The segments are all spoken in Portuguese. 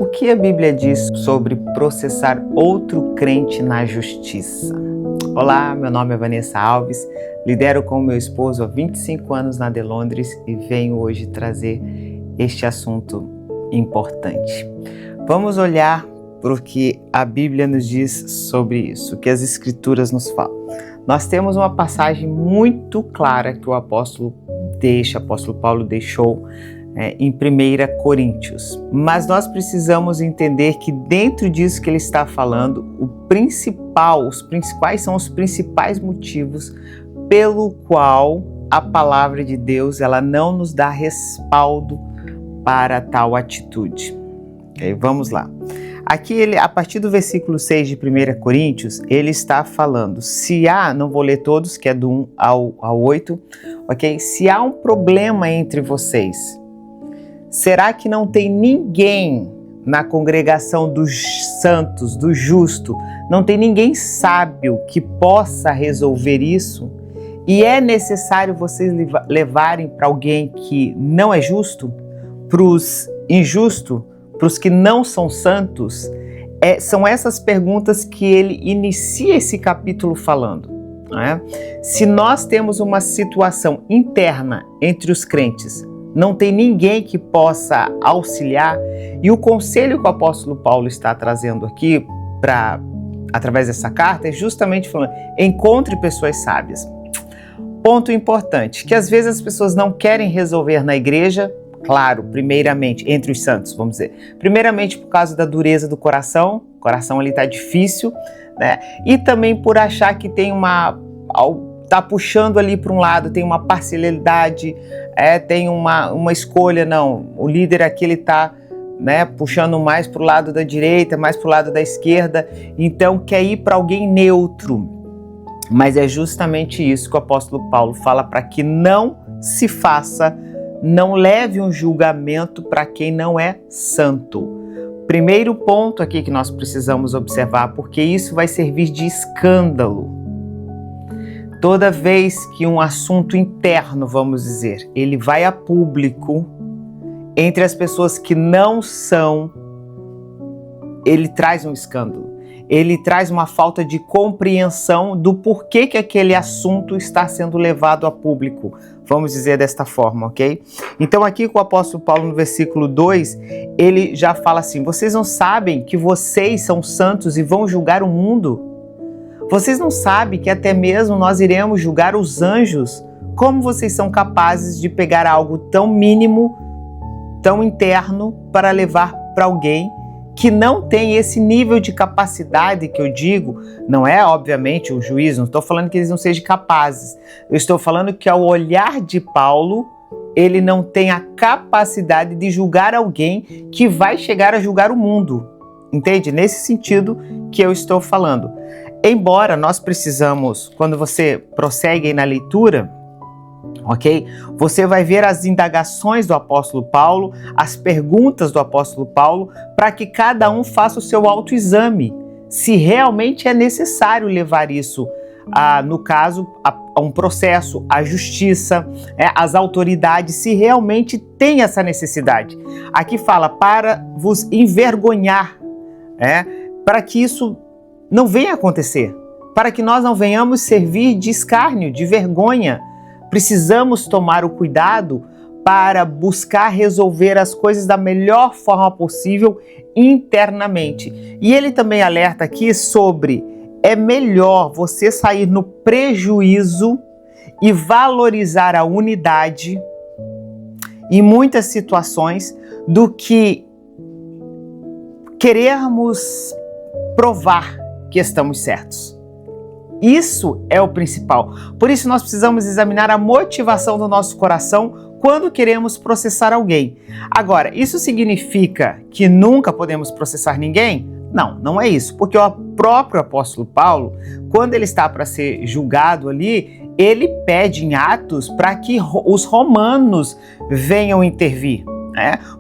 O que a Bíblia diz sobre processar outro crente na justiça? Olá, meu nome é Vanessa Alves, lidero com meu esposo há 25 anos na Delondres e venho hoje trazer este assunto importante. Vamos olhar para o que a Bíblia nos diz sobre isso, o que as Escrituras nos falam. Nós temos uma passagem muito clara que o apóstolo Paulo deixou em 1 Coríntios. Mas nós precisamos entender que dentro disso que ele está falando, quais são os principais motivos pelo qual a palavra de Deus ela não nos dá respaldo para tal atitude. Okay, vamos lá. Aqui, a partir do versículo 6 de 1 Coríntios, ele está falando, não vou ler todos, que é do 1 ao 8, ok? Se há um problema entre vocês, será que não tem ninguém na congregação dos santos, do justo, não tem ninguém sábio que possa resolver isso? E é necessário vocês levarem para alguém que não é justo, para os injustos, para os que não são santos? São essas perguntas que ele inicia esse capítulo falando. Né? Se nós temos uma situação interna entre os crentes, não tem ninguém que possa auxiliar, e o conselho que o apóstolo Paulo está trazendo aqui, através dessa carta, é justamente falando, encontre pessoas sábias. Ponto importante, que às vezes as pessoas não querem resolver na igreja, claro, primeiramente, entre os santos, vamos dizer, primeiramente por causa da dureza do coração, o coração ali está difícil, né? E também por achar que tem tá puxando ali para um lado, tem uma parcialidade, tem uma escolha, não, o líder aqui ele está puxando mais para o lado da direita, mais para o lado da esquerda, então quer ir para alguém neutro. Mas é justamente isso que o apóstolo Paulo fala, para que não se faça, não leve um julgamento para quem não é santo. Primeiro ponto aqui que nós precisamos observar, porque isso vai servir de escândalo. Toda vez que um assunto interno, vamos dizer, ele vai a público, entre as pessoas que não são, ele traz um escândalo. Ele traz uma falta de compreensão do porquê que aquele assunto está sendo levado a público. Vamos dizer desta forma, ok? Então aqui com o apóstolo Paulo no versículo 2, ele já fala assim, vocês não sabem que vocês são santos e vão julgar o mundo? Vocês não sabem que até mesmo nós iremos julgar os anjos? Como vocês são capazes de pegar algo tão mínimo, tão interno, para levar para alguém que não tem esse nível de capacidade que eu digo? Não é, obviamente, o juiz, não estou falando que eles não sejam capazes. Eu estou falando que ao olhar de Paulo, ele não tem a capacidade de julgar alguém que vai chegar a julgar o mundo. Entende? Nesse sentido que eu estou falando. Embora nós precisamos, quando você prossegue aí na leitura, ok? Você vai ver as indagações do apóstolo Paulo, as perguntas do apóstolo Paulo, para que cada um faça o seu autoexame, se realmente é necessário levar isso, no caso, a um processo, à justiça, às autoridades, se realmente tem essa necessidade. Aqui fala, para vos envergonhar, para que isso não venha acontecer, para que nós não venhamos servir de escárnio, de vergonha. Precisamos tomar o cuidado para buscar resolver as coisas da melhor forma possível internamente. E ele também alerta aqui sobre, é melhor você sair no prejuízo e valorizar a unidade em muitas situações do que querermos provar que estamos certos. Isso é o principal. Por isso nós precisamos examinar a motivação do nosso coração quando queremos processar alguém. Agora, isso significa que nunca podemos processar ninguém? Não, não é isso. Porque o próprio apóstolo Paulo, quando ele está para ser julgado ali, ele pede em Atos para que os romanos venham intervir.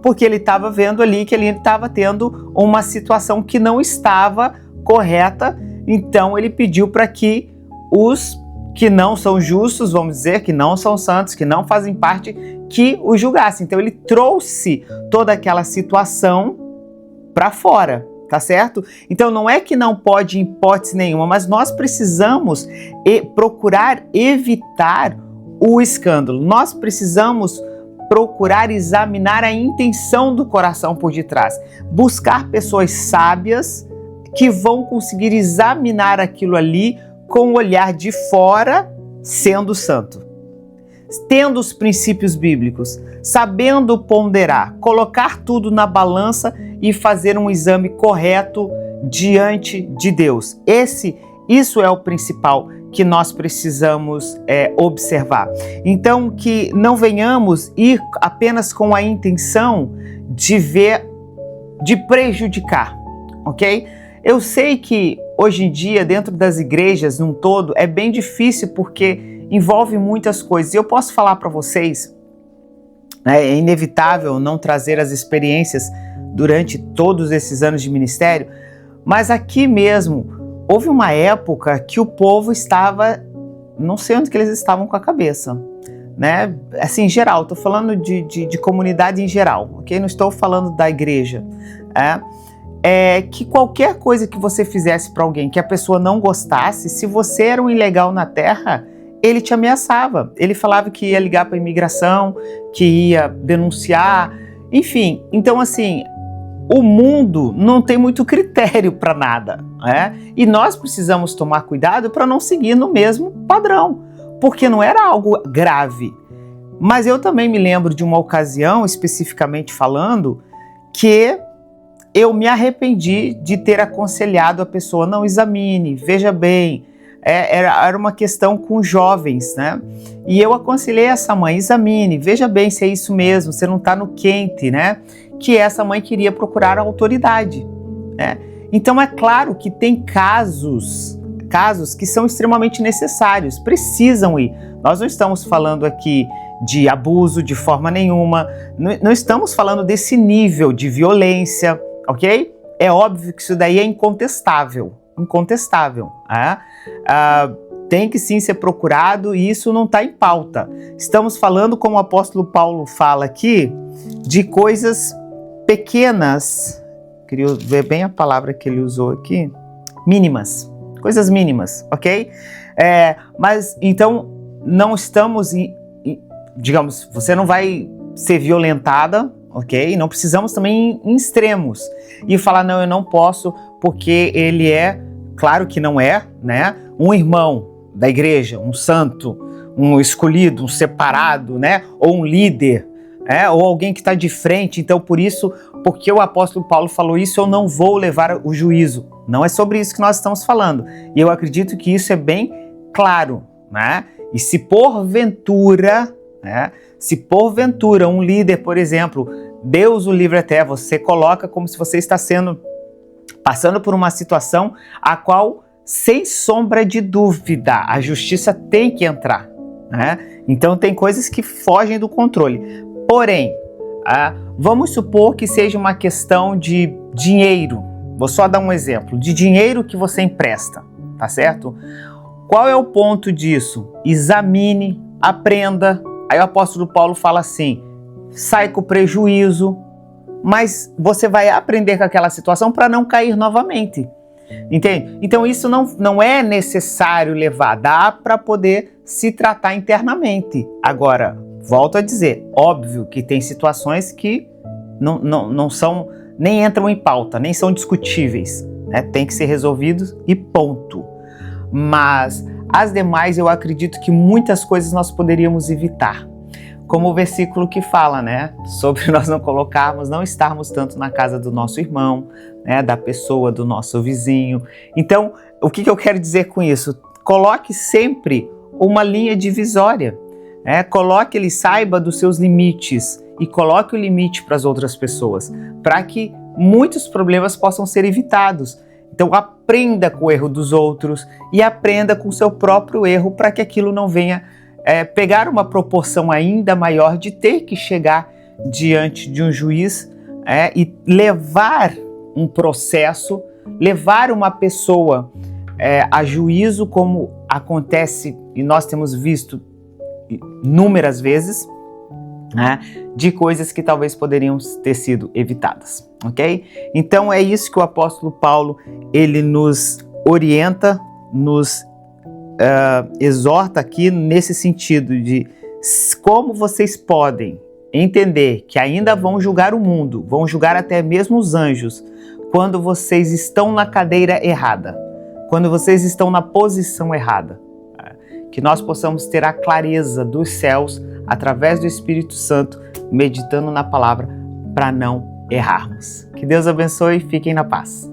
Porque ele estava vendo ali que ele estava tendo uma situação que não estava correta. Então ele pediu para que os que não são justos, vamos dizer, que não são santos, que não fazem parte, que o julgassem. Então ele trouxe toda aquela situação para fora, tá certo? Então não é que não pode em hipótese nenhuma, mas nós precisamos procurar evitar o escândalo. Nós precisamos procurar examinar a intenção do coração por detrás. Buscar pessoas sábias que vão conseguir examinar aquilo ali com o olhar de fora, sendo santo. Tendo os princípios bíblicos, sabendo ponderar, colocar tudo na balança e fazer um exame correto diante de Deus. Isso é o principal que nós precisamos observar. Então, que não venhamos ir apenas com a intenção de prejudicar, ok? Eu sei que hoje em dia, dentro das igrejas num todo, é bem difícil porque envolve muitas coisas. E eu posso falar para vocês, né, é inevitável não trazer as experiências durante todos esses anos de ministério, mas aqui mesmo houve uma época que o povo estava, não sei onde que eles estavam com a cabeça, né? Assim, em geral, estou falando de comunidade em geral, ok? Não estou falando da igreja. Que qualquer coisa que você fizesse para alguém que a pessoa não gostasse, se você era um ilegal na terra, ele te ameaçava. Ele falava que ia ligar para a imigração, que ia denunciar, enfim. Então, assim, o mundo não tem muito critério para nada, né? E nós precisamos tomar cuidado para não seguir no mesmo padrão, porque não era algo grave. Mas eu também me lembro de uma ocasião, especificamente falando, que eu me arrependi de ter aconselhado a pessoa, não examine, veja bem. Era uma questão com jovens, né? E eu aconselhei essa mãe, examine, veja bem se é isso mesmo, você não está no quente, né? Que essa mãe queria procurar a autoridade, né? Então é claro que tem casos que são extremamente necessários, precisam ir. Nós não estamos falando aqui de abuso de forma nenhuma, não estamos falando desse nível de violência, ok? É óbvio que isso daí é incontestável, tem que sim ser procurado e isso não está em pauta. Estamos falando, como o apóstolo Paulo fala aqui, de coisas pequenas, queria ver bem a palavra que ele usou aqui, mínimas, coisas mínimas, ok? Mas então não estamos, digamos, você não vai ser violentada, ok? Não precisamos também em extremos e falar, não, eu não posso porque ele é, claro que não é, né? Um irmão da igreja, um santo, um escolhido, um separado, né? Ou um líder, ou alguém que está de frente. Então, por isso, porque o apóstolo Paulo falou isso, eu não vou levar o juízo. Não é sobre isso que nós estamos falando. E eu acredito que isso é bem claro, né? E se porventura um líder, por exemplo, Deus o livre até, você coloca como se você está passando por uma situação a qual, sem sombra de dúvida, a justiça tem que entrar, né? Então tem coisas que fogem do controle. Porém, vamos supor que seja uma questão de dinheiro. Vou só dar um exemplo, de dinheiro que você empresta, tá certo? Qual é o ponto disso? Examine, aprenda. Aí o apóstolo Paulo fala assim, sai com prejuízo, mas você vai aprender com aquela situação para não cair novamente, entende? Então isso não é necessário levar, dá para poder se tratar internamente. Agora, volto a dizer, óbvio que tem situações que não são, nem entram em pauta, nem são discutíveis, né? Tem que ser resolvidos e ponto. Mas as demais eu acredito que muitas coisas nós poderíamos evitar. Como o versículo que fala, né, sobre nós não estarmos tanto na casa do nosso irmão, né, da pessoa, do nosso vizinho. Então, o que eu quero dizer com isso? Coloque sempre uma linha divisória, né? Coloque, ele saiba dos seus limites e coloque o limite para as outras pessoas, para que muitos problemas possam ser evitados. Então, aprenda com o erro dos outros e aprenda com o seu próprio erro para que aquilo não venha pegar uma proporção ainda maior de ter que chegar diante de um juiz e levar um processo, levar uma pessoa a juízo, como acontece e nós temos visto inúmeras vezes, né, de coisas que talvez poderiam ter sido evitadas, ok? Então é isso que o apóstolo Paulo, ele nos orienta, nos exorta aqui nesse sentido de como vocês podem entender que ainda vão julgar o mundo, vão julgar até mesmo os anjos, quando vocês estão na cadeira errada, quando vocês estão na posição errada. Que nós possamos ter a clareza dos céus através do Espírito Santo, meditando na palavra para não errarmos. Que Deus abençoe e fiquem na paz.